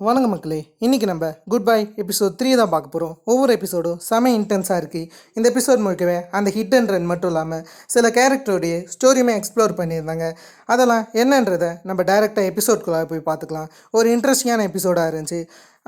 வணக்கம் மக்களே, இன்றைக்கி நம்ம குட் பை எபிசோட் 3 தான் பார்க்க போகிறோம். ஒவ்வொரு எபிசோடும் செம இன்டென்ஸாக இருக்குது. இந்த எபிசோட் முழுக்கவே அந்த ஹிட் அண்ட் ரன் மட்டும் இல்லாமல் சில கேரக்டருடைய ஸ்டோரியுமே எக்ஸ்ப்ளோர் பண்ணியிருந்தாங்க. அதெல்லாம் என்னன்றதை நம்ம டைரெக்டாக எபிசோட்குள்ளாக போய் பார்த்துக்கலாம். ஒரு இன்ட்ரெஸ்டிங்கான எபிசோடாக இருந்துச்சு.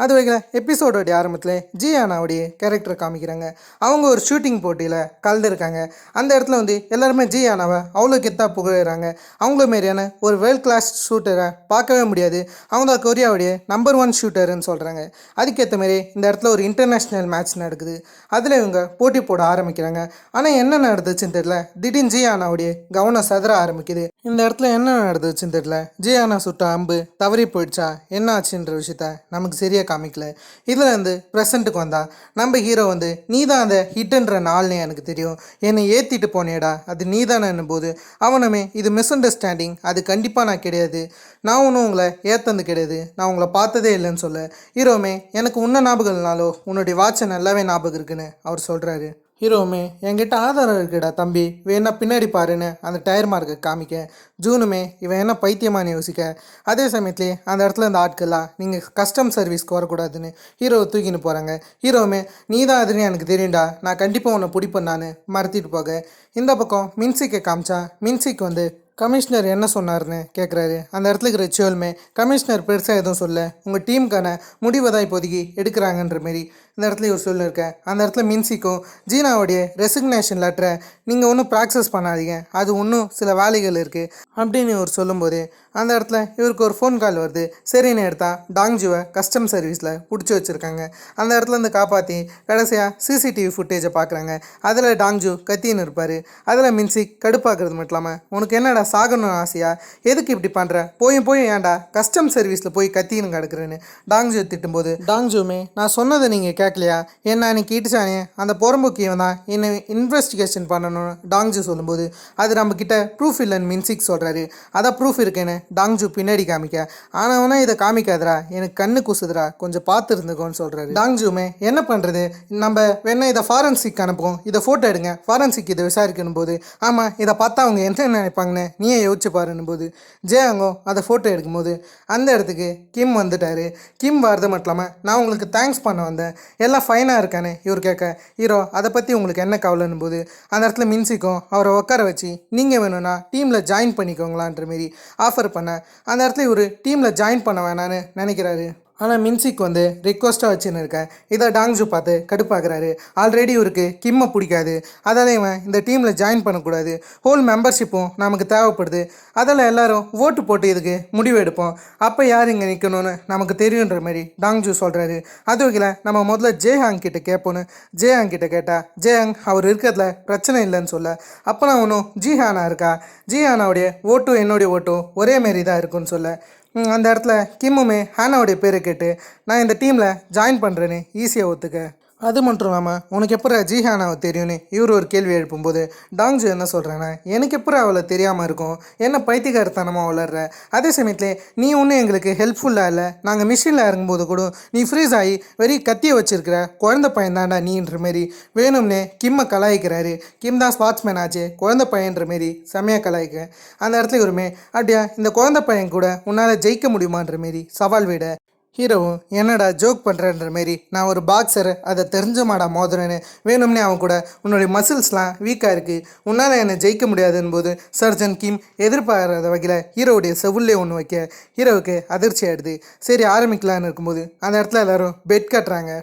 அது வகையில் எபிசோடோடைய ஆரம்பத்தில் ஜியானாவுடைய கேரக்டரை காமிக்கிறாங்க. அவங்க ஒரு ஷூட்டிங் போட்டியில் கலந்துருக்காங்க. அந்த இடத்துல எல்லாருமே ஜியானாவை அவ்வளோ கெத்தாக புகழறாங்க. அவங்கள மாரியான ஒரு வேர்ல்ட் கிளாஸ் ஷூட்டரை பார்க்கவே முடியாது. அவங்க தான் கொரியாவுடைய நம்பர் 1 ஷூட்டர்னு சொல்கிறாங்க. அதுக்கேற்ற மாரி இந்த இடத்துல ஒரு இன்டர்நேஷ்னல் மேட்ச் நடக்குது. அதில் இவங்க போட்டி போட ஆரம்பிக்கிறாங்க. ஆனால் என்ன நடந்துச்சுன்னு தெரியல, திடீர்னு ஜியானாவுடைய கவனம் சதுர ஆரம்பிக்குது. இந்த இடத்துல என்ன நடந்துச்சுன்னு தெரியல, ஜியானா சுட்ட அம்பு தவறி போயிடுச்சா என்ன ஆச்சுன்ற விஷயத்த நமக்கு சரியாக காமிக்கல. இதில் ப்ரெசண்ட்டுக்கு வந்தா நம்ம ஹீரோ நீ தான் அந்த ஹிட்ன்ற நாள்னே எனக்கு தெரியும், என்னை ஏற்றிட்டு போனேடா, அது நீ தானேன்னும் போது அவனுமே இது மிஸ் அண்டர்ஸ்டாண்டிங், அது கண்டிப்பாக நான் கிடையாது, நான் ஒன்றும் உங்களை ஏற்றந்து கிடையாது, நான் உங்களை பார்த்ததே இல்லைன்னு சொல்ல ஹீரோமே எனக்கு உன்ன ஞாபகம் இல்லைனாலோ உன்னுடைய வாட்சை நல்லாவே ஞாபகம் இருக்குன்னு அவர் சொல்கிறாரு. ஹீரோவுமே என்கிட்ட ஆதாரம் இருக்குடா தம்பி, வேணா பின்னாடி பாருன்னு அந்த டயர் மார்க்கை காமிக்க ஜூனுமே இவன் என்ன பைத்தியமானு யோசிக்க. அதே சமயத்துலேயே அந்த இடத்துல இந்த ஆட்கள்லாம் நீங்கள் கஸ்டம் சர்வீஸ்க்கு வரக்கூடாதுன்னு ஹீரோவை தூக்கின்னு போகிறாங்க. ஹீரோவுமே நீ தான் அதுன்னு எனக்கு தெரியும்டா, நான் கண்டிப்பாக உன்னை பிடிப்பேன் நான் மறத்திட்டு போக. இந்த பக்கம் மின்சிக்கை காமிச்சா மின்சிக்கு கமிஷனர் என்ன சொன்னார்னு கேட்குறாரு. அந்த இடத்துல இருக்கிற சியோல்மே கமிஷனர் பெருசாக எதுவும் சொல்ல, உங்கள் டீமுக்கான முடிவை தான் இப்போதைக்கு எடுக்கிறாங்கன்ற மாரி இந்த இடத்துல ஒரு சொல்லியிருக்கேன். அந்த இடத்துல மின்சிக்கும் ஜீனாவுடைய ரெசிக்னேஷன் லெட்டரை நீங்கள் ஒன்றும் ப்ராக்சஸ் பண்ணாதீங்க, அது இன்னும் சில வேலைகள் இருக்குது அப்படின்னு இவர் சொல்லும்போது அந்த இடத்துல இவருக்கு ஒரு ஃபோன் கால் வருது. சரின்னு எடுத்தா டாங்ஜுவை கஸ்டம் சர்வீஸில் பிடிச்சி வச்சுருக்காங்க. அந்த இடத்துல காப்பாற்றி கடைசியாக சிசிடிவி ஃபுட்டேஜை பார்க்குறாங்க. அதில் டாங்ஜு கத்தின்னு இருப்பார். அதில் மின்சிக் கடுப்பாக்குறது மட்டும் இல்லாமல் உனக்கு என்னடா சாகணும் ஆசையா, எதுக்கு இப்படி பண்ணுற, போய் ஏன்டா கஸ்டம் சர்வீஸில் போய் கத்தின்னு கிடக்குறேன்னு டாங்ஜு திட்டும்போது டாங்ஜுமே நான் சொன்னதை நீங்கள் கேட்கலையா, என்ன அன்னைக்கு ஈட்டுச்சானே அந்த புறம்போக்கியவன் தான் என்னை இன்வெஸ்டிகேஷன் பண்ணணும்னு டாங்ஜு சொல்லும்போது அது நம்மக்கிட்ட ப்ரூஃப் இல்லைன்னு மின்சிக் சொல்கிறாரு. அதான் ப்ரூஃப் இருக்கேன்னு டாங்ஜு பின்னாடி காமிக்க, ஆனவனா இதை காமிக்காதரா, எனக்கு கண்ணு கூசுதுரா, கொஞ்சம் பார்த்து இருந்துக்கோன்னு சொல்கிறாரு. டாங்ஜுமே என்ன பண்ணுறது, நம்ம வேணா இதை ஃபாரன்சிக் அனுப்புவோம், இதை ஃபோட்டோ எடுங்க, ஃபாரன்சிக் இதை விசாரிக்கணும் போது ஆமாம் இதை பார்த்தா அவங்க என்ன நினைப்பாங்கன்னு நீயே யோசிச்சு பாருன்னும் போது ஜெயாங்கோ அதை ஃபோட்டோ எடுக்கும்போது அந்த இடத்துக்கு கிம் வந்துட்டார். கிம் வரது மட்டும் இல்லாமல் நான் உங்களுக்கு தேங்க்ஸ் பண்ண வந்தேன், எல்லாம் ஃபைனாக இருக்கானே இவர் கேட்க ஹீரோ அதை பற்றி உங்களுக்கு என்ன கவலைன்னும் போது அந்த இடத்துல மின்சிக்கும் அவரை உட்கார வச்சு நீங்கள் வேணும்னா டீமில் ஜாயின் பண்ணிக்கோங்களான்ற மாரி ஆஃபர் பண்ண அந்த இடத்துல இவர் டீமில் ஜாயின் பண்ண வேணான்னு நினைக்கிறாரு. ஆனால் மின்சிக் ரிக்வஸ்ட்டாக வச்சுன்னு இருக்கேன். இதை டாங்ஜு பார்த்து கடுப்பாக்குறாரு. ஆல்ரெடி இவருக்கு கிம்மை பிடிக்காது, அதால் இவன் இந்த டீமில் ஜாயின் பண்ணக்கூடாது, ஹோல் மெம்பர்ஷிப்பும் நமக்கு தேவைப்படுது, அதில் எல்லோரும் ஓட்டு போட்டு இதுக்கு முடிவு எடுப்போம், அப்போ யார் இங்கே நிற்கணும்னு நமக்கு தெரியுன்ற மாதிரி டாங்ஜு சொல்கிறாரு. அது வகையில் நம்ம முதல்ல ஜேஹாங் கிட்ட கேட்போன்னு ஜேஹாங் கிட்ட கேட்டால் ஜேஹாங் அவர் இருக்கிறதுல பிரச்சனை இல்லைன்னு சொல்ல, அப்போ நான் ஒன்றும் ஜிஹானா இருக்கா, ஜிஹானாவுடைய ஓட்டும் என்னுடைய ஓட்டும் ஒரே மாரி தான் இருக்குன்னு சொல்ல அந்த இடத்துல கிம்முமே ஹானாவுடைய பேரை கேட்டு நான் இந்த டீமில் ஜாயின் பண்ணுறேன்னு ஈஸியாக ஒத்துக்க. அது மட்டும் இல்லாமல் உனக்கு எப்போ ஜிஹானாவை தெரியும்னு இவர் ஒரு கேள்வி எழுப்பும்போது டாங்ஜு என்ன சொல்கிறேன்னா எனக்கு எப்போ அவளை தெரியாமல் இருக்கும், என்ன பைத்தியக்காரத்தனமாக வளர்ற, அதே சமயத்தில் நீ ஒன்றும் எங்களுக்கு ஹெல்ப்ஃபுல்லாக இல்லை, நாங்கள் மிஷினில் இறங்கும்போது கூட நீ ஃப்ரீஸ் ஆகி வெறி கத்தியை வச்சுருக்கிற குழந்தை பையன் தாண்டா நீன்ற மாரி வேணும்னே கிம்மை கலாய்க்கிறாரு. கிம் தான் ஸ்பாட்ஸ்மேன் ஆச்சு, குழந்தை பையன்ற மாரி செம்மையாக கலாய்க்க அந்த இடத்துல இவருமே அப்படியா இந்த குழந்தை பையன் கூட உன்னால் ஜெயிக்க முடியுமான்ற மாரி சவால் விட ஹீரோவும் என்னடா ஜோக் பண்ணுறன்ற மாரி நான் ஒரு பாக்ஸர் அதை தெரிஞ்சமாடா மோதுறேன்னு வேணும்னே அவன் கூட உன்னுடைய மசில்ஸ்லாம் வீக்காக இருக்குது, உன்னால் என்னை ஜெயிக்க முடியாதுன்னு போது சர்ஜன் கிம் எதிர்பாராத வகையில் ஹீரோவுடைய செவுல்லே ஒன்று வைக்க ஹீரோவுக்கு அதிர்ச்சி ஆகிடுது. சரி ஆரம்பிக்கலான்னு இருக்கும்போது அந்த இடத்துல எல்லோரும் பெட் கட்டுறாங்க.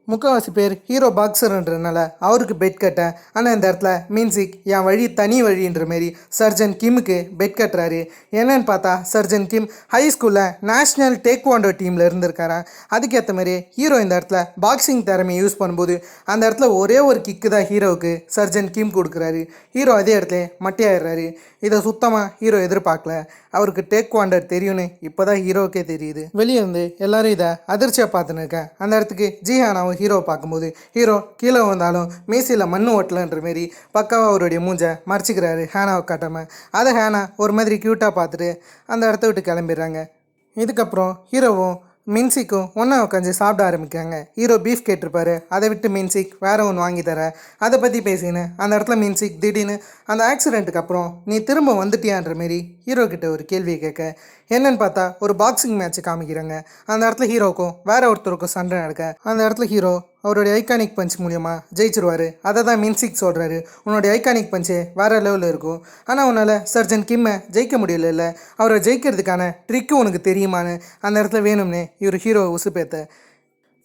முக்கால்வாசி பேர் ஹீரோ பாக்ஸர்ன்றதுனால அவருக்கு பெட் கட்ட, ஆனால் இந்த இடத்துல மின்சிக் என் வழி தனி வழின்ற மாரி சர்ஜன் கிம்முக்கு பெட் கட்டுறாரு. என்னன்னு பார்த்தா சர்ஜன் கிம் ஹை ஸ்கூலில் நேஷ்னல் டேக்வாண்டோ டீமில் இருந்திருக்காரான். அதுக்கேற்ற மாதிரி ஹீரோ இந்த இடத்துல பாக்ஸிங் திறமையை யூஸ் பண்ணும்போது அந்த இடத்துல ஒரே ஒரு கிக்கு தான் ஹீரோவுக்கு சர்ஜன் கிம் கொடுக்குறாரு. ஹீரோ அதே இடத்துல மட்டையாயிடுறாரு. இதை சுத்தமாக ஹீரோ எதிர்பார்க்கல, அவருக்கு டேக்வாண்டர் தெரியும்னு இப்போ தான் ஹீரோவுக்கே தெரியுது. வெளியே எல்லாரும் இதை அதிர்ச்சியாக பார்த்துன்னு இருக்கேன். அந்த இடத்துக்கு ஜிஹானாவும் ஹீரோவை பார்க்கும்போது ஹீரோ கீழே வந்தாலும் மீசியில் மண் ஓட்டலன்ற மாரி பக்காவாக அவருடைய மூஞ்சை மறைச்சிக்கிறாரு ஹேனாவை காட்டாமல். அதை ஹேனா ஒரு மாதிரி க்யூட்டாக பார்த்துட்டு அந்த இடத்த விட்டு கிளம்பிடுறாங்க. இதுக்கப்புறம் ஹீரோவும் மின்சிக்கும் ஒன்றா உட்காந்து சாப்பிட ஆரம்பிக்காங்க. ஹீரோ பீஃப் கேட்டிருப்பாரு, அதை விட்டு மின்சிக் வேற ஒன்று வாங்கி தர, அதை பற்றி பேசின்னு அந்த இடத்துல மின்சிக் திடீர்னு அந்த ஆக்சிடெண்ட்டுக்கு அப்புறம் நீ திரும்ப வந்துட்டியான்ற மாரி ஹீரோ கிட்ட ஒரு கேள்வியை கேட்க, என்னன்னு பார்த்தா ஒரு பாக்ஸிங் மேட்ச் காமிக்கிறாங்க. அந்த இடத்துல ஹீரோக்கும் வேற ஒருத்தருக்கும் சண்டை நடக்க, அந்த இடத்துல ஹீரோ அவருடைய ஐகானிக் பஞ்ச் மூலியமாக ஜெயிச்சிருவார். அதை தான் மின்சிக் சொல்கிறாரு, உன்னுடைய ஐகானிக் பஞ்சு வேறு லெவலில் இருக்கும், ஆனால் உன்னால் சர்ஜன் கிம்மை ஜெயிக்க முடியல, அவரை ஜெயிக்கிறதுக்கான ட்ரிக்கு உனக்கு தெரியுமான்னு அந்த இடத்துல வேணும்னே இவர் ஹீரோ உசுப்பேத்த.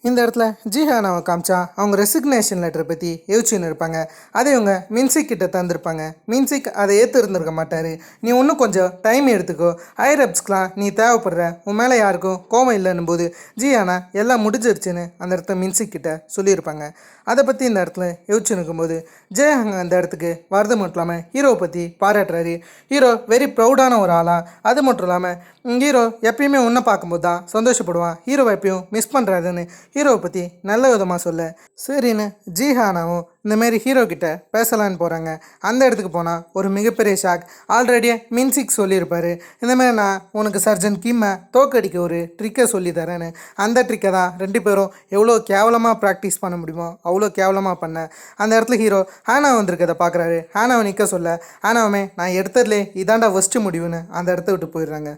இந்த இடத்துல ஜிஹானாவை காமிச்சா அவங்க ரெசிக்னேஷன் லெட்டரை பற்றி யோசிச்சுன்னு இருப்பாங்க. அதை இவங்க மின்சிக் கிட்ட தந்திருப்பாங்க. மின்சிக் அதை இருந்திருக்க மாட்டார். நீ இன்னும் கொஞ்சம் டைம் எடுத்துக்கோ, ஹையர் அப்ஸ்க்கெலாம் நீ தேவைப்படுற, உன் மேலே யாருக்கும் கோவம் இல்லைன்னும் போது ஜிஹானா எல்லாம் முடிஞ்சிருச்சுன்னு அந்த இடத்துல மின்சிக் கிட்ட சொல்லியிருப்பாங்க. அதை பற்றி இந்த இடத்துல யோசிச்சு நிற்கும்போது ஜெயஹாங் அந்த இடத்துக்கு வரது மட்டும் இல்லாமல் ஹீரோவை பற்றி பாராட்டுறாரு. ஹீரோ வெரி ப்ரௌடான ஒரு ஆளாக, அது மட்டும் இல்லாமல் ஹீரோ எப்பயுமே உன்னை பார்க்கும்போது தான் சந்தோஷப்படுவான், ஹீரோவை எப்பயும் மிஸ் பண்ணுறாருன்னு ஹீரோவை பற்றி நல்ல விதமாக சொல்ல, சரின்னு ஜிஹானாவும் இந்தமாரி ஹீரோ கிட்ட பேசலான்னு போகிறாங்க. அந்த இடத்துக்கு போனால் ஒரு மிகப்பெரிய ஷாக். ஆல்ரெடியே மின்சிக் சொல்லியிருப்பார், இந்தமாரி நான் உனக்கு சர்ஜன் கிம்மை தோக்கடிக்க ஒரு ட்ரிக்கை சொல்லி தரேன்னு. அந்த ட்ரிக்கை தான் ரெண்டு பேரும் எவ்வளோ கேவலமாக ப்ராக்டிஸ் பண்ண முடியுமோ அவ்வளோ கேவலமாக பண்ணேன். அந்த இடத்துல ஹீரோ ஹானா வந்திருக்கதை பார்க்குறாரு. ஹானாவை நிற்க சொல்ல, ஹானாவுமே நான் எடுத்ததுலே இதாண்டா ஃபஸ்ட்டு முடிவுன்னு அந்த இடத்த விட்டு போயிடுறாங்க.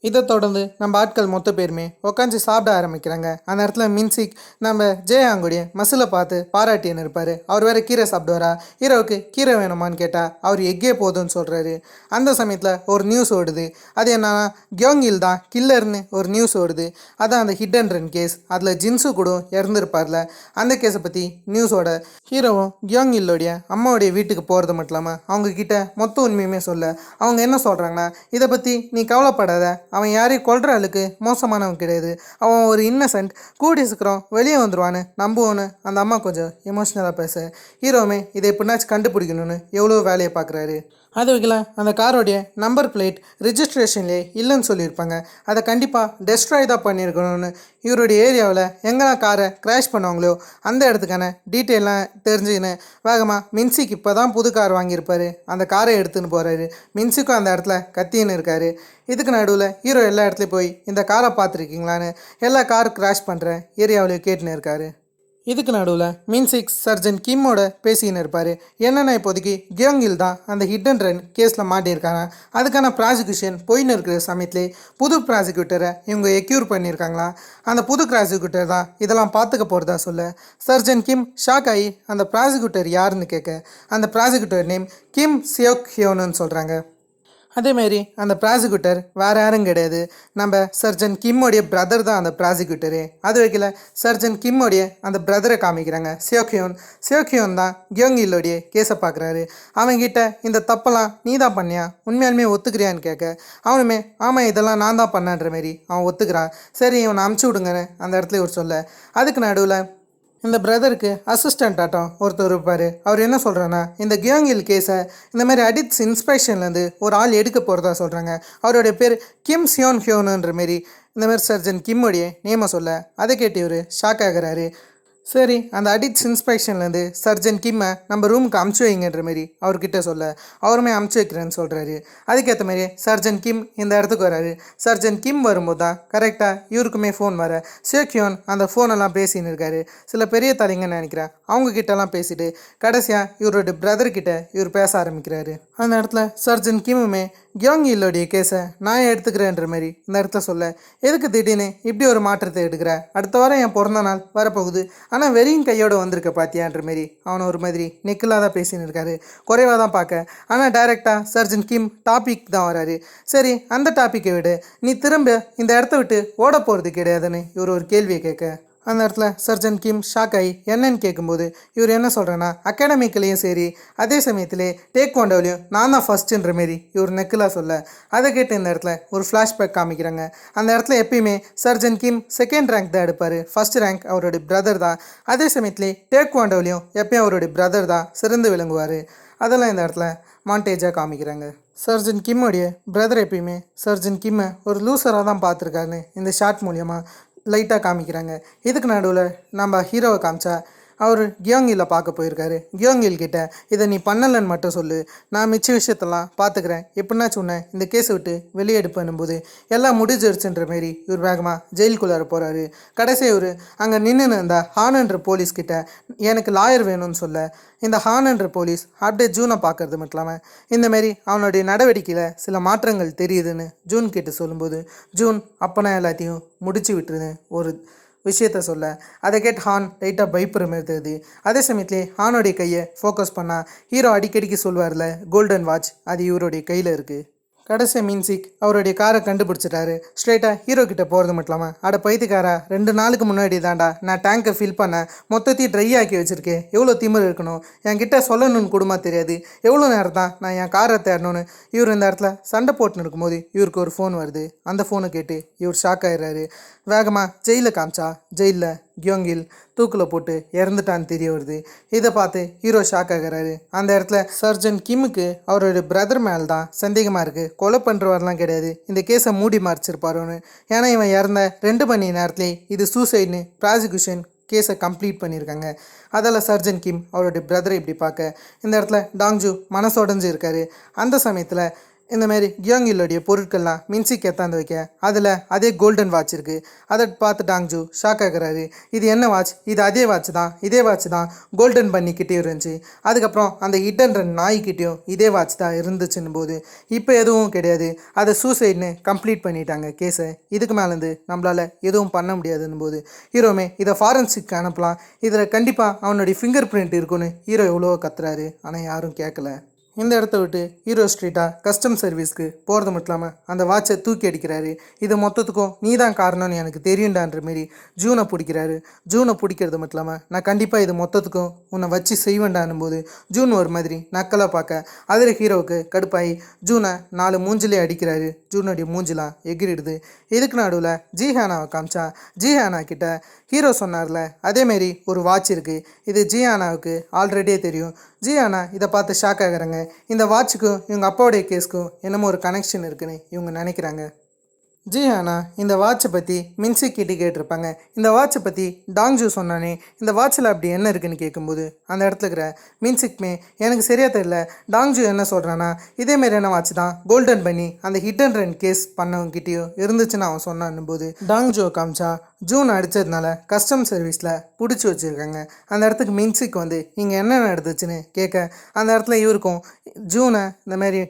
இதை தொடர்ந்து நம்ம ஆட்கள் மொத்த பேருமே உட்காந்து சாப்பிட ஆரம்பிக்கிறாங்க. அந்த இடத்துல மின்சிக் நம்ம ஜெயஹாங்குடைய மசிலை பார்த்து பாராட்டின்னு இருப்பார். அவர் வேறு கீரை சாப்பிடுவாரா, ஹீரோவுக்கு கீரை வேணுமான்னு கேட்டால் அவர் எக்கே போதும்னு சொல்கிறாரு. அந்த சமயத்தில் ஒரு நியூஸ் ஓடுது. அது என்னன்னா கியோங்கில் தான் கில்லர்னு ஒரு நியூஸ் ஓடுது. அதான் அந்த ஹிட் அண்ட் ரன் கேஸ், அதில் ஜின்சு கூட இறந்துருப்பார்ல, அந்த கேஸை பற்றி நியூஸோட ஹீரோவும் கியோங்கில்லோடைய அம்மாவுடைய வீட்டுக்கு போகிறது மட்டும் இல்லாமல் அவங்கக்கிட்ட மொத்த உண்மையுமே சொல்ல, அவங்க என்ன சொல்கிறாங்கன்னா, இதை பற்றி நீ கவலைப்படாத, அவன் யாரையும் கொல்ற ஆளுக்கு மோசமானவன் கிடையாது, அவன் ஒரு இன்னசென்ட், கூடி சீக்கிரம் வெளியே வந்துடுவான்னு நம்புவோன்னு அந்த அம்மா கொஞ்சம் எமோஷ்னலாக பேச, ஹீரோவுமே இதை எப்படினாச்சும் கண்டுபிடிக்கணும்னு எவ்வளோ வேலையை பார்க்குறாரு. அது வைக்கல அந்த காரோடைய நம்பர் பிளேட் ரிஜிஸ்ட்ரேஷன்லேயே இல்லைன்னு சொல்லியிருப்பாங்க, அதை கண்டிப்பாக டெஸ்ட்ராய் தான் பண்ணியிருக்கணும்னு இவருடைய ஏரியாவில் எங்கெல்லாம் காரை கிராஷ் பண்ணுவாங்களோ அந்த இடத்துக்கான டீட்டெயிலாம் தெரிஞ்சுக்கின்னு வேகமாக மின்சிக்கு இப்போ தான் புது கார் வாங்கியிருப்பார், அந்த காரை எடுத்துன்னு போகிறாரு. மின்சிக்கும் அந்த இடத்துல கத்தின்னு இருக்காரு. இதுக்கு நடுவில் ஹீரோ எல்லா இடத்துலையும் போய் இந்த காரை பார்த்துருக்கீங்களான்னு எல்லா கார் கிராஷ் பண்ணுற ஏரியாவிலையும் கேட்டுன்னு இருக்காரு. இதுக்கு நடுவில் மின்சிக் சர்ஜன் கிம்மோட பேசின்னு இருப்பார். என்னென்னா இப்போதைக்கு கியோங்கில் தான் அந்த ஹிட் அண்ட் ரன் கேஸில் மாட்டியிருக்காங்க, அதுக்கான ப்ராசிக்யூஷன் போயின்னு இருக்கிற சமயத்துலேயே புது ப்ராசிக்யூட்டரை இவங்க எக்யூர் பண்ணியிருக்காங்களா, அந்த புது ப்ராசிக்யூட்டர் தான் இதெல்லாம் பார்த்துக்க போகிறதா சொல்ல, சர்ஜன் கிம் ஷாக் ஆகி அந்த ப்ராசிக்யூட்டர் யாருன்னு கேட்க, அந்த ப்ராசிக்யூட்டர் நேம் கிம் சியோக் ஹியோன்னு சொல்கிறாங்க. அதேமாரி அந்த ப்ராசிக்யூட்டர் வேறு யாரும் கிடையாது, நம்ம சர்ஜன் கிம்மோடைய பிரதர் தான் அந்த ப்ராசிக்யூட்டரு. அது வைக்கல சர்ஜன் கிம்மோடைய அந்த பிரதரை காமிக்கிறாங்க, சியோக்ஹியோன் தான் கியோங்கில்லோடைய கேஸை பார்க்குறாரு. அவன்கிட்ட இந்த தப்பெல்லாம் நீ தான் பண்ணியா, உண்மையாலுமே ஒத்துக்கிறியான்னு கேட்க, அவனுமே ஆமாம் இதெல்லாம் நான் தான் பண்ணேன்ற மாரி அவன் ஒத்துக்கிறான். சரி இவனை அமுச்சு விடுங்கன்னு அந்த இடத்துல ஒரு சொல்ல, அதுக்கு நடுவில் இந்த பிரதருக்கு அசிஸ்டண்ட் ஆட்டம் ஒருத்தர் இருப்பார். அவர் என்ன சொல்கிறான்னா, இந்த கியோங்கில் கேஸை இந்த மாதிரி அடிட்ஸ் இன்ஸ்பெக்ஷன்லேருந்து ஒரு ஆள் எடுக்க போகிறதா சொல்கிறாங்க. அவருடைய பேர் கிம் சியோன் ஹியோனுன்ற மாரி இந்த மாதிரி சர்ஜன் கிம்முடைய நேமை சொல்ல, அதை கேட்டு இவர் ஷாக் ஆகிறாரு. சரி அந்த அடிட்ஸ் இன்ஸ்பெக்ஷன்லேருந்து சர்ஜன் கிம்மை நம்ம ரூமுக்கு அமுச்சு வைங்கன்ற மாரி அவர்கிட்ட சொல்ல, அவருமே அமுச்சு வைக்கிறேன்னு சொல்கிறாரு. அதுக்கேற்ற மாதிரியே சர்ஜன் கிம் இந்த இடத்துக்கு வராரு. சர்ஜன் கிம் வரும்போது தான் கரெக்டாக இவருக்குமே ஃபோன் வர, சியோக்ஹியோன் அந்த ஃபோனெல்லாம் பேசின்னு இருக்காரு. சில பெரிய தலைங்கன்னு நினைக்கிறேன், அவங்கக்கிட்டலாம் பேசிட்டு கடைசியாக இவரோட பிரதர்கிட்ட இவர் பேச ஆரம்பிக்கிறாரு. அந்த இடத்துல சர்ஜன் கிம்முமே கியோங்கில்லோடைய கேஸை நான் எடுத்துக்கிறேன்ற மாதிரி இந்த இடத்துல சொல்ல, எதுக்கு திடீர்னு இப்படி ஒரு மாற்றத்தை எடுக்கிற, அடுத்த வாரம் என் பிறந்த நாள் வரப்போகுது, ஆனால் வெறியும் கையோடு வந்திருக்க பார்த்தியான்ற மாரி அவனை ஒரு மாதிரி நெக்கிலாக தான் பேசின்னு இருக்காரு, குறைவாக தான் பார்க்க. ஆனால் டைரெக்டாக சர்ஜன் கிம் டாபிக் தான் வராரு. சரி அந்த டாப்பிக்கை விடு, நீ திரும்ப இந்த இடத்த விட்டு ஓட போகிறது கிடையாதுன்னு இவர் ஒரு கேள்வியை கேட்க, அந்த இடத்துல சர்ஜன் கிம் ஷாக் ஆகி என்னன்னு கேட்கும்போது இவர் என்ன சொல்கிறேன்னா, அகாடமிக்கிலையும் சரி அதே சமயத்திலே டேக் வாண்டோவிலையும் நான் தான் ஃபஸ்ட்டுன்ற மாரி இவர் நெக்கிலாக சொல்ல, அதை கேட்டு இந்த இடத்துல ஒரு ஃப்ளாஷ்பேக் காமிக்கிறாங்க. அந்த இடத்துல எப்பயுமே சர்ஜன் கிம் செகண்ட் ரேங்க் தான் எடுப்பார், ஃபஸ்ட் ரேங்க் அவருடைய பிரதர் தான். அதே சமயத்திலே டேக் வாண்டோவிலையும் எப்பயும் அவருடைய பிரதர் தான் சிறந்து விளங்குவார். அதெல்லாம் இந்த இடத்துல மாண்டேஜாக காமிக்கிறாங்க. சர்ஜன் கிம்முடைய பிரதர் எப்பயுமே சர்ஜன் கிம்மை ஒரு லூசராக தான் பார்த்துருக்காருன்னு இந்த ஷார்ட் மூலியமாக லைட்டாக காமிக்கிறாங்க. இதுக்கு நடுவில் நம்ம ஹீரோவை காமிச்சா, அவர் கியோங்கில பார்க்க போயிருக்காரு. கியோங்கில் கிட்ட இதை நீ பண்ணலன்னு மட்டும் சொல்லு, நான் மிச்ச விஷயத்தெல்லாம் பார்த்துக்கிறேன், எப்படின்னா சொன்னேன் இந்த கேஸை விட்டு வெளியே எடுப்பேன்னும்போது எல்லாம் முடிஞ்சிருச்சுன்ற மாரி இவர் வேகமாக ஜெயிலுக்குள்ளார போகிறாரு. கடைசி இவர் அங்கே நின்று இருந்த ஹானன்ற போலீஸ்கிட்ட எனக்கு லாயர் வேணும்னு சொல்ல, இந்த ஹானன்ற போலீஸ் அப்படியே ஜூனை பார்க்கறது மட்டும் இல்லாமல் இந்தமாரி அவனுடைய நடவடிக்கையில் சில மாற்றங்கள் தெரியுதுன்னு ஜூன் கிட்ட சொல்லும்போது ஜூன் அப்போனா எல்லாத்தையும் முடிச்சு விட்டுருது ஒரு விஷயத்த சொல்ல, அதை கேட்டு ஹான் லைட்டாக பயப்படுற மாதிரி தெரியுது. அதே சமயத்துலேயே ஹானோடைய கையை ஃபோக்கஸ் பண்ணால் ஹீரோ அடிக்கடிக்கு சொல்வார்ல கோல்டன் வாட்ச், அது இவருடைய கையில் இருக்குது. கடைசி மின்சிக் அவருடைய காரை கண்டுபிடிச்சிட்டாரு. ஸ்ட்ரெயிட்டாக ஹீரோ கிட்ட போகிறது மட்டும் இல்லாமல் அட பைத்தியக்காரா 2 நாளுக்கு முன்னாடி தாண்டா நான் டேங்கை ஃபில் பண்ணேன், மொத்தத்தையும் ட்ரை ஆக்கி வச்சுருக்கேன், எவ்வளோ திமிர் இருக்கணும், என்கிட்ட சொல்லணும்னு கூடமா தெரியாது, எவ்வளோ நேரம் தான் நான் என் காரை தேடணும்னு இவர் இந்த இடத்துல சண்டை போட்டுன்னு இருக்கும்போது இவருக்கு ஒரு ஃபோன் வருது. அந்த ஃபோனை கேட்டு இவர் ஷாக் ஆகிடுறாரு. வேகமாக ஜெயிலில் காமிச்சா ஜெயிலில் கியோங்கில் தூக்கில் போட்டு இறந்துட்டான்னு தெரிய வருது. இதை பார்த்து ஹீரோ ஷாக் ஆகிறாரு. அந்த இடத்துல சர்ஜன் கிம்முக்கு அவரோட பிரதர் மேலே தான் சந்தேகமாக இருக்குது, கொலை பண்ணுறவரெலாம் கிடையாது, இந்த கேஸை மூடி மறைச்சிருப்பாருன்னு. ஏன்னா இவன் இறந்த 2 மணி நேரத்துலேயே இது சூசைட்னு ப்ராசிக்யூஷன் கேஸை கம்ப்ளீட் பண்ணியிருக்காங்க. அதில் சர்ஜன் கிம் அவருடைய பிரதரை இப்படி பார்க்க இந்த இடத்துல டாங்ஜூ மனசோடைஞ்சு இருக்காரு. அந்த சமயத்தில் இந்தமாரி கியோங்கிலோடைய பொருட்கள்லாம் மின்சிக்கு எத்தாந்து வைக்க அதில் அதே கோல்டன் வாட்ச் இருக்குது. அதை பார்த்து டாங்ஜூ ஷாக் ஆகிறாரு. இது என்ன வாட்ச், இது அதே வாட்ச் தான், இதே வாட்ச் தான் கோல்டன் பண்ணிக்கிட்டே இருந்துச்சு, அதுக்கப்புறம் அந்த ஹிட்டன் நாய்கிட்டையும் இதே வாட்ச் தான் இருந்துச்சுன்னு போது இப்போ எதுவும் கிடையாது, அதை சூசைட்னு கம்ப்ளீட் பண்ணிட்டாங்க கேஸை, இதுக்கு மேலேருந்து நம்மளால் எதுவும் பண்ண முடியாதுன்னு போது ஹீரோமே இதை ஃபாரன்சிக் அனுப்பலாம், இதில் கண்டிப்பாக அவனுடைய ஃபிங்கர் பிரிண்ட் இருக்குன்னு ஹீரோ எவ்வளோ கத்துறாரு. ஆனால் யாரும் கேட்கல. இந்த இடத்த விட்டு ஹீரோ ஸ்ட்ரீட்டாக கஸ்டம் சர்வீஸ்க்கு போகிறது மட்டும் இல்லாமல் அந்த வாட்சை தூக்கி அடிக்கிறாரு. இது மொத்தத்துக்கும் நீ தான் காரணம்னு எனக்கு தெரியுண்டான்ற மாரி ஜூனை பிடிக்கிறாரு. ஜூனை பிடிக்கிறது மட்டும் இல்லாமல் நான் கண்டிப்பாக இது மொத்தத்துக்கும் உன்னை வச்சு செய்வேண்டான்னும் போது ஜூன் ஒரு மாதிரி நக்கலாக பார்க்க அதில் ஹீரோவுக்கு கடுப்பாகி ஜூனை 4 மூஞ்சிலே அடிக்கிறாரு. ஜூனுடைய மூஞ்சிலாம் எகிரிடுது. இதுக்கு நடுவில் ஜிஹானாவை காமிச்சா ஜிஹானா கிட்ட ஹீரோ சொன்னார்ல அதேமாரி ஒரு வாட்ச் இருக்குது, இது ஜிஹானாவுக்கு ஆல்ரெடியே தெரியும். ஜிஹானா இதை பார்த்து ஷாக் ஆகிறாங்க. இந்த வாட்சுக்கும் இவங்க அப்பாவுடைய கேஸுக்கும் என்னமோ ஒரு கனெக்ஷன் இருக்குன்னு இவங்க நினைக்கிறாங்க. ஜிஹானா இந்த வாட்சை பற்றி மின்சிக் கிட்ட கேட்டிருப்பாங்க. இந்த வாட்சை பற்றி டாங்ஜூ சொன்னானே, இந்த வாட்சில் அப்படி என்ன இருக்குன்னு கேட்கும்போது அந்த இடத்துல இருக்கிற மின்சிக்மே எனக்கு சரியாக தெரியல, டாங்ஜூ என்ன சொல்கிறான்னா இதேமாரியான வாட்ச் தான் கோல்டன் பண்ணி அந்த ஹிட் அண்ட் ரன் கேஸ் பண்ணவங்கிட்டேயும் இருந்துச்சுன்னு அவன் சொன்னான் போது டாங்ஜூ காமிச்சா ஜூன் அடித்ததுனால கஸ்டம் சர்வீஸில் பிடிச்சி வச்சுருக்காங்க. அந்த இடத்துக்கு மின்சிக் வந்து இங்கே என்ன நடந்துச்சுன்னு கேட்க அந்த இடத்துல இவருக்கும் ஜூனை இந்த மாதிரி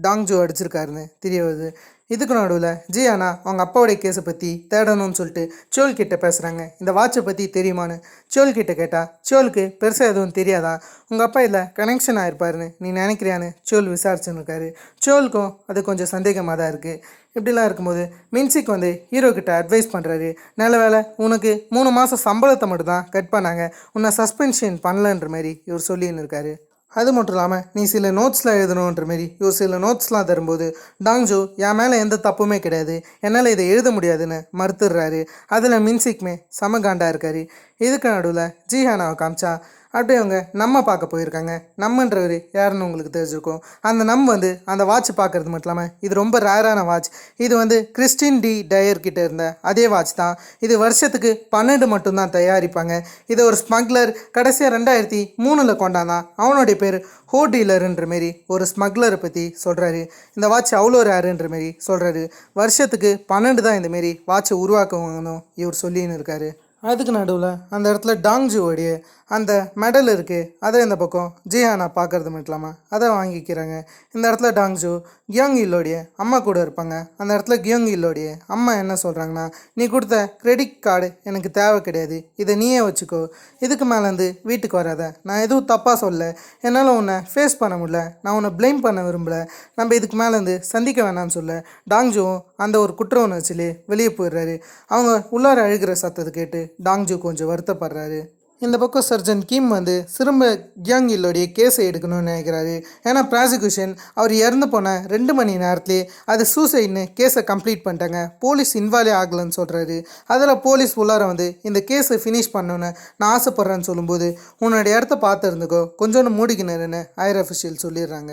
டாங்ஜூ அடிச்சிருக்காருன்னு தெரிய வருது. இதுக்கு நடுவில் ஜியானா அவங்க அப்பாவுடைய கேஸை பற்றி தேடணும்னு சொல்லிட்டு சோல் கிட்ட பேசுகிறாங்க. இந்த வாட்சை பற்றி தெரியுமான்னு சோல் கிட்ட கேட்டால் சோலுக்கு பெருசாக எதுவும் தெரியாதா, உங்கள் அப்பா இதில் கனெக்ஷன் ஆகிருப்பாருன்னு நீ நினைக்கிறியான்னு சோல் விசாரிச்சுன்னு இருக்காரு. சோலுக்கும் அது கொஞ்சம் சந்தேகமாக தான் இருக்குது. இப்படிலாம் இருக்கும்போது மின்சிக் வந்து ஹீரோ கிட்ட அட்வைஸ் பண்ணுறாரு. நல்ல வேலை உனக்கு 3 மாதம் சம்பளத்தை மட்டும் தான் கட் பண்ணாங்க, உன்னை சஸ்பென்ஷன் பண்ணலன்ற மாதிரி இவர் சொல்லின்னு இருக்காரு. அது மட்டும் இல்லாமல் நீ சில நோட்ஸ்லாம் எழுதணுன்ற மாரி இவர் சில நோட்ஸ்லாம் தரும்போது டாங்ஜூ என் மேலே எந்த தப்புமே கிடையாது, என்னால் இதை எழுத முடியாதுன்னு மறுத்துடுறாரு. அதில் மின்சிக்மே சமகாண்டாக இருக்கார். இதுக்கு நடுவில் ஜிஹானாவை காமிச்சா அப்படியே அவங்க நம்ம பார்க்க போயிருக்காங்க. நம்மன்றவர் யாருன்னு உங்களுக்கு தெரிஞ்சிருக்கும். அந்த வந்து அந்த வாட்ச் பார்க்குறது மட்டும் இல்லாமல் இது ரொம்ப ரேரான வாட்ச். இது வந்து கிறிஸ்டின் டி டயர் கிட்ட இருந்த அதே வாட்ச் தான். இது வருஷத்துக்கு 12 மட்டும்தான் தயாரிப்பாங்க. இதை ஒரு ஸ்மக்லர் கடைசியாக 2003 கொண்டாந்தான். அவனுடைய பேர் ஹோ டீலருன்ற மாரி ஒரு ஸ்மக்லரை பற்றி சொல்கிறாரு. இந்த வாட்ச் அவ்வளோ ரேருன்ற மாரி சொல்கிறாரு. வருஷத்துக்கு 12 தான் இந்தமாரி வாட்சை உருவாக்குவாங்கன்னு இவர் சொல்லின்னு இருக்காரு. அதுக்கு நடுவில் அந்த இடத்துல டாங்ஜூவோடைய அந்த மெடல் இருக்குது, அதை இந்த பக்கம் ஜிஹானா பார்க்குறது மட்டும் இல்லாமல் அதை வாங்கிக்கிறாங்க. இந்த இடத்துல டாங்ஜூ கியோங்கிலோடைய அம்மா கூட இருப்பாங்க. அந்த இடத்துல கியோங்கிலோடைய அம்மா என்ன சொல்கிறாங்கன்னா, நீ கொடுத்த கிரெடிட் கார்டு எனக்கு தேவை கிடையாது, இதை நீயே வச்சுக்கோ, இதுக்கு மேலேருந்து வீட்டுக்கு வராத, நான் எதுவும் தப்பாக சொல்ல, என்னால் உன்னை ஃபேஸ் பண்ண முடியல, நான் உன்னை ப்ளேம் பண்ண விரும்பலை, நம்ம இதுக்கு மேலேருந்து சந்திக்க வேணாம்னு சொல்ல டாங்ஜூவும் அந்த ஒரு குற்ற உணர்ச்சியிலே வெளியே போயிடுறாரு. அவங்க உள்ளார அழுகிற சத்தத்தை கேட்டு டாங்ஜூ கொஞ்சம் வருத்தப்படுறாரு. இந்த பக்கம் சர்ஜன் கிம் வந்து திரும்ப கியோங்கிலோடைய கேஸை எடுக்கணும்னு நினைக்கிறாரு. ஏன்னா ப்ராசிக்யூஷன் அவர் இறந்து போன 2 மணி நேரத்துலேயே அது சூசைட்னு கேஸை கம்ப்ளீட் பண்ணிட்டாங்க, போலீஸ் இன்வால்வ் ஆகலைன்னு சொல்கிறாரு. அதில் போலீஸ் உள்ளார வந்து இந்த கேஸை ஃபினிஷ் பண்ணணுன்னு நான் ஆசைப்பட்றேன்னு சொல்லும்போது உன்னோட இடத்த பார்த்துருந்துக்கோ, கொஞ்சோண்டு மூடிக்கினருன்னு ஹையர் அஃபிஷியல் சொல்லிடுறாங்க.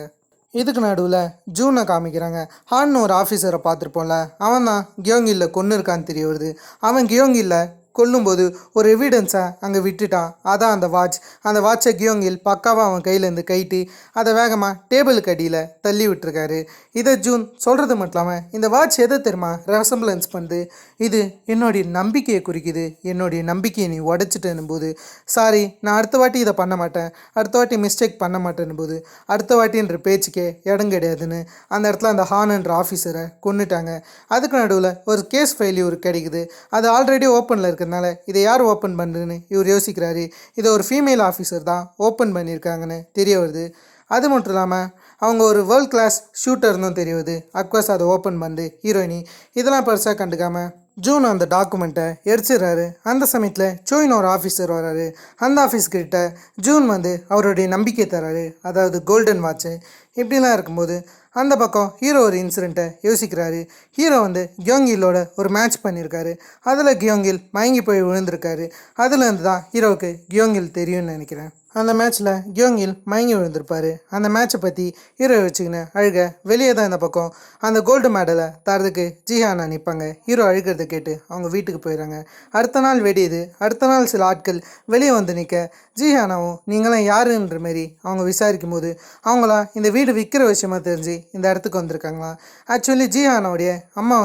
இதுக்கு நடுவில் ஜூனை காமிக்கிறாங்க. ஹான்னு ஒரு ஆஃபீஸரை பார்த்துருப்போம்ல, அவன் தான் கியோங்கில்ல கொன்று இருக்கான்னு தெரிய வருது. அவன் கியோங்கில்ல கொல்லும்போது ஒரு எவிடன்ஸை அங்கே விட்டுட்டான். அதான் அந்த வாட்சை கியோங்கில் பக்காவாக அவன் கையிலேருந்து கைட்டு அதை வேகமாக டேபிளுக்கு அடியில் தள்ளி விட்டுருக்காரு. இதை ஜூன் சொல்கிறது மட்டும் இல்லாமல் இந்த வாட்ச் எதை தெரியுமா ரெசம்பிளன்ஸ் பண்ணுது, இது என்னுடைய நம்பிக்கையை குறிக்குது, என்னுடைய நம்பிக்கையை நீ உடைச்சிட்டேன்னும் போது, சாரி நான் அடுத்த வாட்டி இதை பண்ண மாட்டேன், அடுத்த வாட்டி மிஸ்டேக் பண்ண மாட்டேன்னும் போது, அடுத்த வாட்டின்ற பேச்சுக்கே இடம் கிடையாதுன்னு அந்த இடத்துல அந்த ஹான்ன்ற ஆஃபீஸரை கொன்னுட்டாங்க. அதுக்கு நடுவில் ஒரு கேஸ் ஃபெயில்யூர் கிடைக்குது. அது ஆல்ரெடி ஓப்பனில் இருக்கிறதுனால இதை யார் ஓப்பன் பண்ணுறதுன்னு இவர் யோசிக்கிறாரு. இதை ஒரு ஃபீமேல் ஆஃபீஸர் தான் ஓப்பன் பண்ணியிருக்காங்கன்னு தெரிய வருது. அது மட்டும் இல்லாமல் அவங்க ஒரு வேர்ல்ட் கிளாஸ் ஷூட்டர்னும் தெரிய வருது. அக்வஸ் அதை ஓப்பன் பண்ணு ஹீரோயினி இதெல்லாம் பெருசாக கண்டுக்காமல் ஜூன் அந்த டாக்குமெண்ட்டை எரிச்சிடுறாரு. அந்த சமயத்தில் சோயின் ஒரு ஆஃபீஸர் வராரு. அந்த ஆஃபீஸ்கிட்ட ஜூன் அவருடைய நம்பிக்கை தராரு, அதாவது கோல்டன் வாட்சு. இப்படிலாம் இருக்கும்போது அந்த பக்கம் ஹீரோ ஒரு இன்சிடெண்ட்டை யோசிக்கிறாரு. ஹீரோ கியோங்கிலோட ஒரு மேட்ச் பண்ணியிருக்காரு. அதில் கியோங்கில் மயங்கி போய் விழுந்திருக்காரு. அதுலேருந்து தான் ஹீரோவுக்கு கியோங்கில் தெரியும்னு நினைக்கிறேன். அந்த மேட்ச்சில் கியோங்கில் மயங்கி விழுந்திருப்பார். அந்த மேட்சை பற்றி ஹீரோ வச்சுக்கின்னு அழுக வெளியே தான் இந்த பக்கம் அந்த கோல்டு மெடலை தரதுக்கு ஜிஹானா நிற்பாங்க. ஹீரோ அழுகிறத கேட்டு அவங்க வீட்டுக்கு போயிடுறாங்க. அடுத்த நாள் வெடியுது. அடுத்த நாள் சில ஆட்கள் வெளியே நிற்க ஜிஹானாவும் நீங்களாம் யாருன்ற மாரி அவங்க விசாரிக்கும் போது அவங்களா இந்த வீடு விற்கிற விஷயமா தெரிஞ்சு இந்த இடத்துக்கு வந்திருக்காங்களாம். ஆக்சுவலி ஜிஹானாவுடைய அம்மா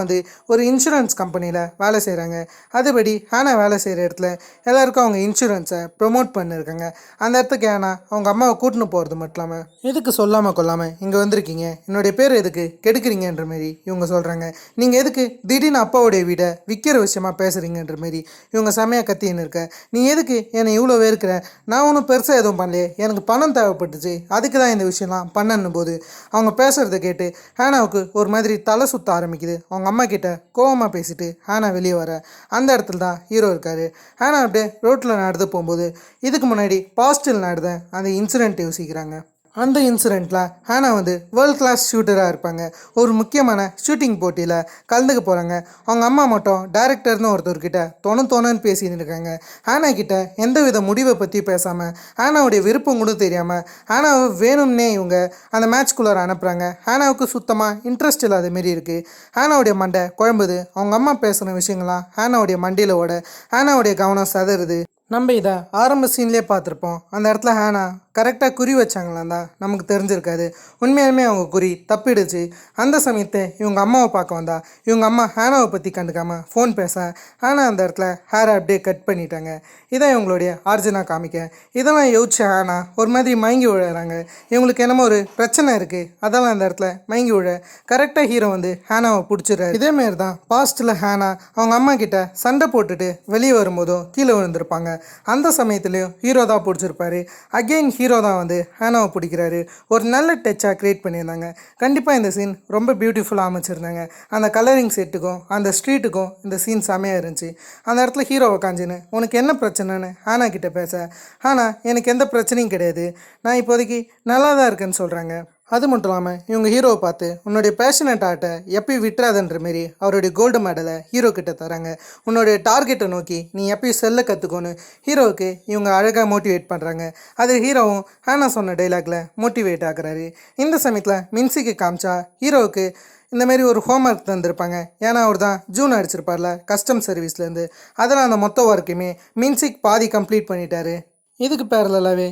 ஒரு இன்சூரன்ஸ் கம்பெனியில் வேலை செய்கிறாங்க. அதுபடி ஹானா வேலை செய்கிற இடத்துல எல்லாருக்கும் அவங்க இன்சூரன்ஸை ப்ரொமோட் பண்ணியிருக்காங்க. அந்த இடத்துக்கு ஏன்னா அவங்க அம்மாவை கூட்டின்னு போகிறது மட்டும் இல்லாமல் எதுக்கு சொல்லாமல் கொள்ளாமல் இங்கே வந்திருக்கீங்க, என்னுடைய பேர் எதுக்கு கெடுக்குறீங்கன்ற மாரி இவங்க சொல்கிறாங்க. நீங்கள் எதுக்கு திடீர்னு அப்பாவுடைய வீடை விற்கிற விஷயமா பேசுகிறீங்கன்ற மாரி இவங்க செமையாக கத்தின்னு இருக்க. நீ எதுக்கு என்னை இவ்வளோ வேர்க்கிற, நான் ஒன்றும் பெருசாக எதுவும் பண்ணலையே, எனக்கு பணம் தேவைப்பட்டுச்சு, அதுக்கு தான் இந்த விஷயம்லாம் பண்ணணும் போது அவங்க பேசுகிறத கேட்டு ஹானாவுக்கு ஒரு மாதிரி தலை சுத்த ஆரம்பிக்குது. அவங்க அம்மா கிட்ட கோவமாக பேசிட்டு ஹானா வெளியே வர அந்த இடத்துல தான் ஹீரோ இருக்கார். ஹானா அப்படியே ரோட்டில் நடந்து போகும்போது இதுக்கு முன்னாடி பாஸ்டில் நடந்த அந்த இன்சிடென்ட் யோசிக்கிறாங்க. அந்த இன்சிடெண்ட்டில் ஹானா வேர்ல்ட் கிளாஸ் ஷூட்டராக இருப்பாங்க. ஒரு முக்கியமான ஷூட்டிங் போட்டியில் கலந்துக்க போகிறாங்க. அவங்க அம்மா மட்டும் டைரக்டர்னு ஒருத்தர்கிட்ட தோணுன்னு பேசின்னு இருக்காங்க. ஹானா கிட்ட எந்த வித முடிவை பற்றி பேசாமல் ஹானாவுடைய விருப்பம் கூட தெரியாமல் ஹானாவை வேணும்னே இவங்க அந்த மேட்ச்குள்ளார அனுப்புகிறாங்க. ஹானாவுக்கு சுத்தமாக இன்ட்ரெஸ்ட் இல்லாத மாரி இருக்குது. ஹானாவுடைய மண்டை குழம்புது. அவங்க அம்மா பேசுகிற விஷயங்கள்லாம் ஹானாவுடைய மண்டியில் ஓட ஹானாவுடைய கவனம் சதறுது. நம்ம இதை ஆரம்ப சீன்லேயே பார்த்துருப்போம். அந்த இடத்துல ஹானா கரெக்டாக குறி வச்சாங்களாம் தான் நமக்கு தெரிஞ்சிருக்காது. உண்மையாலுமே அவங்க குறி தப்பிடுச்சு. அந்த சமயத்தை இவங்க அம்மாவை பார்க்க வந்தா இவங்க அம்மா ஹானாவை பற்றி கண்டுக்காமல் ஃபோன் பேச ஹானா அந்த இடத்துல ஹேரை அப்படியே கட் பண்ணிட்டாங்க. இதான் இவங்களுடைய ஆர்ஜினா காமிக்க. இதெல்லாம் யோசிச்ச ஹானா ஒரு மாதிரி மயங்கி விழுறாங்க. இவங்களுக்கு என்னமோ ஒரு பிரச்சனை இருக்குது, அதெல்லாம் அந்த இடத்துல மயங்கி விழ கரெக்டாக ஹீரோ ஹானாவை பிடிச்சிடுறாரு. இதேமாரி தான் பாஸ்ட்டில் ஹானா அவங்க அம்மா கிட்ட சண்டை போட்டுட்டு வெளியே வரும்போதும் கீழே விழுந்திருப்பாங்க. அந்த சமயத்துலேயும் ஹீரோ தான் பிடிச்சிருப்பாரு. அகெயின் ஹீரோ தான் ஹானாவை பிடிக்கிறாரு. ஒரு நல்ல டச்சாக க்ரியேட் பண்ணியிருந்தாங்க. கண்டிப்பாக இந்த சீன் ரொம்ப பியூட்டிஃபுல்லாக அமைச்சிருந்தாங்க. அந்த கலரிங் செட்டுக்கும் அந்த ஸ்ட்ரீட்டுக்கும் இந்த சீன் செமையாக இருந்துச்சு. அந்த இடத்துல ஹீரோ உக்காஞ்சின்னு உனக்கு என்ன பிரச்சனைன்னு ஹானா கிட்டே பேச ஹானா எனக்கு எந்த பிரச்சனையும் கிடையாது, நான் இப்போதைக்கு நல்லா தான் இருக்கேன்னு சொல்கிறாங்க. அது மட்டும் இல்லாமல் இவங்க ஹீரோவை பார்த்து உன்னுடைய பேஷனட் ஆர்ட்டை எப்பயும் விட்டுறாதுன்ற மாரி அவருடைய கோல்டு மெடலை ஹீரோ கிட்ட தராங்க. உன்னுடைய டார்கெட்டை நோக்கி நீ எப்பயும் செல்ல கற்றுக்கோன்னு ஹீரோவுக்கு இவங்க அழகாக மோட்டிவேட் பண்ணுறாங்க. அது ஹீரோவும் ஹானா சொன்ன டைலாக்ல மோட்டிவேட் ஆகுறாரு. இந்த சமயத்தில் மின்சிக்கு காமிச்சா ஹீரோவுக்கு இந்தமாரி ஒரு ஹோம்ஒர்க் தந்திருப்பாங்க. ஏன்னா அவர் தான் ஜூன் அடிச்சிருப்பார்ல கஸ்டம் சர்வீஸ்லேருந்து. அதில் அந்த மொத்த ஒர்க்குமே மின்சிக் பாதி கம்ப்ளீட் பண்ணிட்டாரு. இதுக்கு பேரலாகவே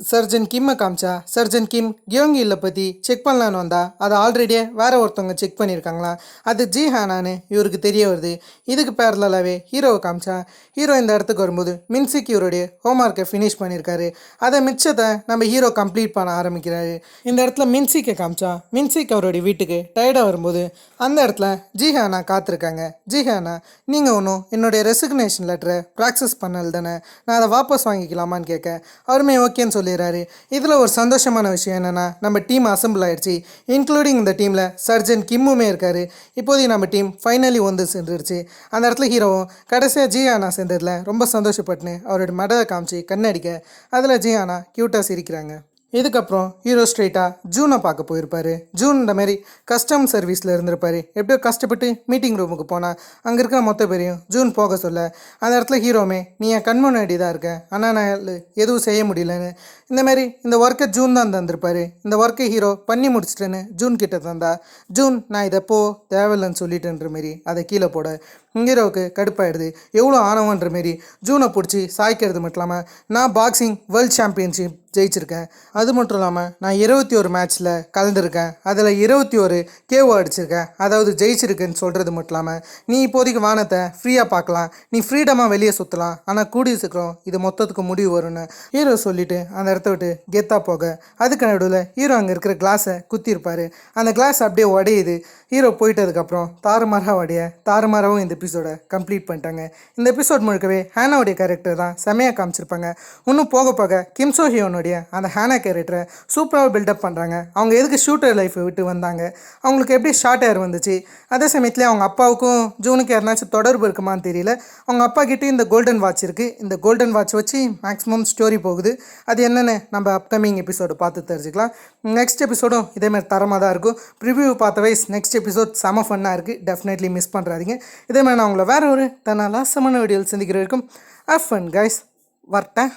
சர்ஜன் கிம்மை காமிச்சா சர்ஜன் கிம் கியோங்கில்லை பற்றி செக் பண்ணலான்னு வந்தால் அதை ஆல்ரெடியே வேறு ஒருத்தவங்க செக் பண்ணியிருக்காங்களாம். அது ஜிஹானான்னு இவருக்கு தெரிய வருது. இதுக்கு பேரலாகவே ஹீரோவை காமிச்சா ஹீரோ இந்த இடத்துக்கு வரும்போது மின்சிக் இவருடைய ஹோம்ஒர்க்கை ஃபினிஷ் பண்ணியிருக்காரு. அதை மிச்சத்தை நம்ம ஹீரோ கம்ப்ளீட் பண்ண ஆரம்பிக்கிறாரு. இந்த இடத்துல மின்சிக்கை காமிச்சா மின்சிக் அவருடைய வீட்டுக்கு டயர்டாக வரும்போது அந்த இடத்துல ஜிஹானா காத்திருக்காங்க. ஜிஹானா நீங்கள் ஒன்றும் என்னுடைய ரெசிக்னேஷன் லெட்டரை ப்ராக்சஸ் பண்ணல தானே, நான் அதை வாபஸ் வாங்கிக்கலாமான்னு கேட்க அவருமே ஓகேன்னு சொல்லிடுறாரு. இதில் ஒரு சந்தோஷமான விஷயம் என்னென்னா நம்ம டீம் அசம்பிள் ஆகிடுச்சு. இன்க்ளூடிங் இந்த டீமில் சர்ஜன் கிம்முமே இருக்கார். இப்போதைக்கு நம்ம டீம் ஃபைனலி சென்றுடுச்சு. அந்த இடத்துல ஹீரோவும் கடைசியாக ஜிஹானா சேர்ந்ததில் ரொம்ப சந்தோஷப்பட்டுன்னு அவரோட மெடலை காமிச்சு கண்ணடிக்க அதில் ஜிஹானா க்யூட்டாக சிரிக்கிறாங்க. இதுக்கப்புறம் ஹீரோ ஸ்ட்ரெயிட்டாக ஜூனை பார்க்க போயிருப்பார். ஜூன் இந்த மாதிரி கஸ்டம் சர்வீஸில் இருந்திருப்பார். எப்படியோ கஷ்டப்பட்டு மீட்டிங் ரூமுக்கு போனால் அங்கே இருக்கிற மொத்த பேரையும் ஜூன் போக சொல்ல அந்த இடத்துல ஹீரோமே நீ என் கண் முன்னாடி தான் இருக்க, ஆனால் நான் எதுவும் செய்ய முடியலன்னு இந்தமாரி இந்த ஒர்க்கை ஜூன் தான் தந்திருப்பார். இந்த ஒர்க்கை ஹீரோ பண்ணி முடிச்சிட்டேன்னு ஜூன் கிட்ட தந்தா ஜூன் நான் இதை தேவையில்லைன்னு சொல்லிட்டேன்ற மாரி அதை கீழே போட ஹீரோவுக்கு கடுப்பாயிடுது. எவ்வளோ ஆணவன்ற மாரி ஜூனை பிடிச்சி சாய்க்கிறது மட்டும் இல்லாமல் நான் பாக்ஸிங் வேர்ல்ட் சாம்பியன்ஷிப் ஜெயிச்சிருக்கேன். அது மட்டும் இல்லாமல் நான் 21 மேட்ச்சில் கலந்துருக்கேன். அதில் 21 கேஓ அடிச்சிருக்கேன், அதாவது ஜெயிச்சிருக்கேன்னு சொல்கிறது மட்டும் இல்லாமல் நீ இப்போதைக்கு வானத்தை ஃப்ரீயாக பார்க்கலாம், நீ ஃப்ரீடமாக வெளியே சுற்றலாம், ஆனால் கூடிய சீக்கிரம் இது மொத்தத்துக்கு முடிவு வரும்னு ஹீரோ சொல்லிவிட்டு அந்த இடத்த விட்டு கெத்தாக போக அதுக்கு நடுவில் ஹீரோ அங்கே இருக்கிற கிளாஸை குத்திருப்பார். அந்த கிளாஸ் அப்படியே உடையுது. ஹீரோ போயிட்டதுக்கப்புறம் தாறுமாறாகவும் இந்த எபிசோடை கம்ப்ளீட் பண்ணிட்டாங்க. இந்த எபிசோட் முழுக்கவே ஹேனாவுடைய கேரக்டர் தான் செமையாக காமிச்சிருப்பாங்க. இன்னும் போக போக கிம் சோ ஹியோனுடைய அந்த ஹேனா கேரக்டரை சூப்பராக பில்டப் பண்ணுறாங்க. அவங்க எதுக்கு ஷூட்டர் லைஃப்பை விட்டு வந்தாங்க, அவங்களுக்கு எப்படி ஷார்ட் ஹேர் வந்துச்சு, அதே சமயத்தில் அவங்க அப்பாவுக்கும் ஜூனுக்கு யாருனாச்சும் தொடர்பு இருக்குமான்னு தெரியல. அவங்க அப்பா கிட்டே இந்த கோல்டன் வாட்ச் இருக்குது. இந்த கோல்டன் வாட்ச் வச்சு மேக்ஸிமம் ஸ்டோரி போகுது. அது என்னென்னு நம்ம அப்கமிங் எபிசோடு பார்த்து தெரிஞ்சுக்கலாம். நெக்ஸ்ட் எபிசோடும் இதேமாதிரி தரமாக தான் இருக்கும். ப்ரிவ்யூ பார்த்த வைஸ் நெக்ஸ்ட் எபிசோட் செம ஃபன்னாக இருக்குது. டெஃபினெட்லி மிஸ் பண்ணுறாதீங்க. இதே மாதிரி நான் உங்களை வேறு ஒரு லாசமான வீடியோவில் சந்திக்கிற வரைக்கும் ஹேவ் ஃபன் கைஸ். வரட்டேன்.